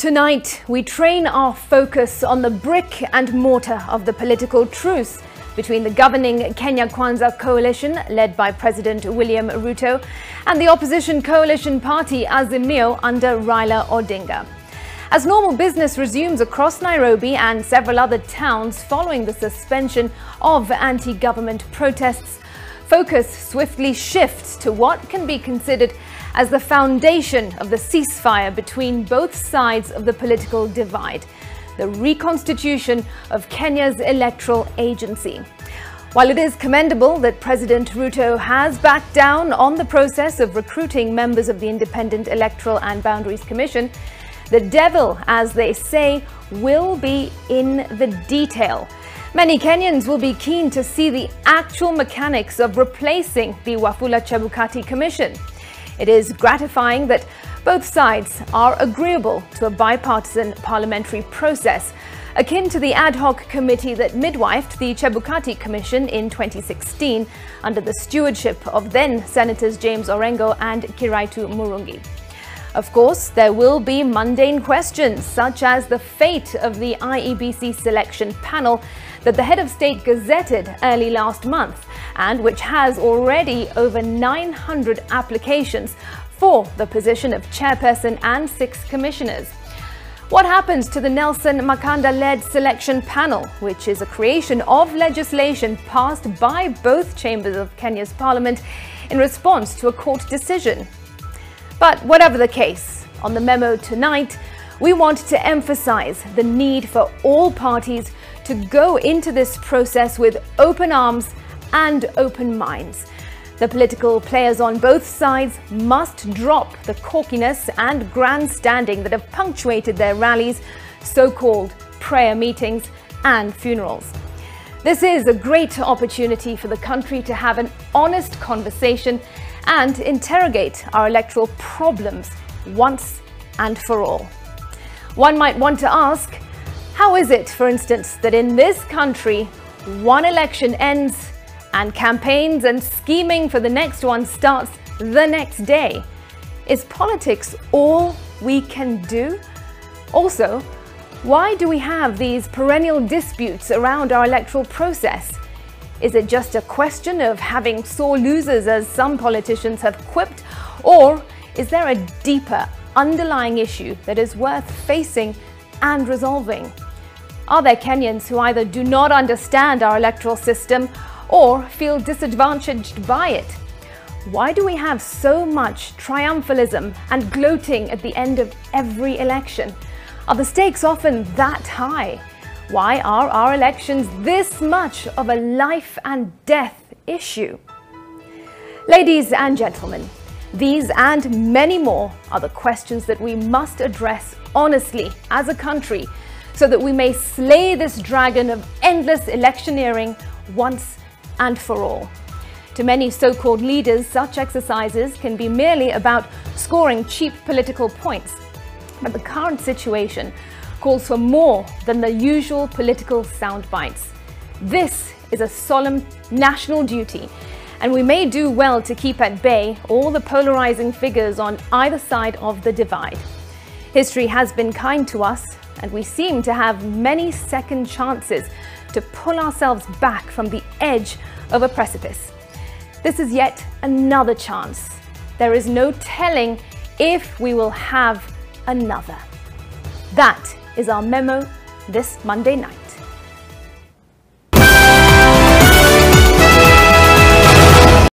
Tonight, we train our focus on the brick and mortar of the political truce between the governing Kenya Kwanza coalition, led by President William Ruto, and the opposition coalition party Azimio under Raila Odinga. As normal business resumes across Nairobi and several other towns following the suspension of anti-government protests, focus swiftly shifts to what can be considered as the foundation of the ceasefire between both sides of the political divide, the reconstitution of Kenya's electoral agency. While it is commendable that President Ruto has backed down on the process of recruiting members of the Independent Electoral and Boundaries Commission, the devil, as they say, will be in the detail. Many Kenyans will be keen to see the actual mechanics of replacing the Wafula Chebukati Commission. It is gratifying that both sides are agreeable to a bipartisan parliamentary process, akin to the ad hoc committee that midwifed the Chebukati Commission in 2016 under the stewardship of then Senators James Orengo and Kiraitu Murungi. Of course, there will be mundane questions such as the fate of the IEBC selection panel that the head of state gazetted early last month and which has already over 900 applications for the position of chairperson and 6 commissioners. What happens to the Nelson Makanda-led selection panel, which is a creation of legislation passed by both chambers of Kenya's parliament in response to a court decision? But whatever the case, on the memo tonight, we want to emphasize the need for all parties to go into this process with open arms and open minds. The political players on both sides must drop the cockiness and grandstanding that have punctuated their rallies, so-called prayer meetings and funerals. This is a great opportunity for the country to have an honest conversation and interrogate our electoral problems once and for all. One might want to ask, how is it, for instance, that in this country, one election ends and campaigns and scheming for the next one starts the next day? Is politics all we can do? Also, why do we have these perennial disputes around our electoral process? Is it just a question of having sore losers, as some politicians have quipped, or is there a deeper underlying issue that is worth facing and resolving? Are there Kenyans who either do not understand our electoral system or feel disadvantaged by it? Why do we have so much triumphalism and gloating at the end of every election? Are the stakes often that high? Why are our elections this much of a life and death issue? Ladies and gentlemen, these and many more are the questions that we must address honestly as a country so that we may slay this dragon of endless electioneering once and for all. To many so-called leaders, such exercises can be merely about scoring cheap political points. But the current situation calls for more than the usual political sound bites. This is a solemn national duty, and we may do well to keep at bay all the polarizing figures on either side of the divide. History has been kind to us, and we seem to have many second chances to pull ourselves back from the edge of a precipice. This is yet another chance. There is no telling if we will have another. That is our memo this Monday night.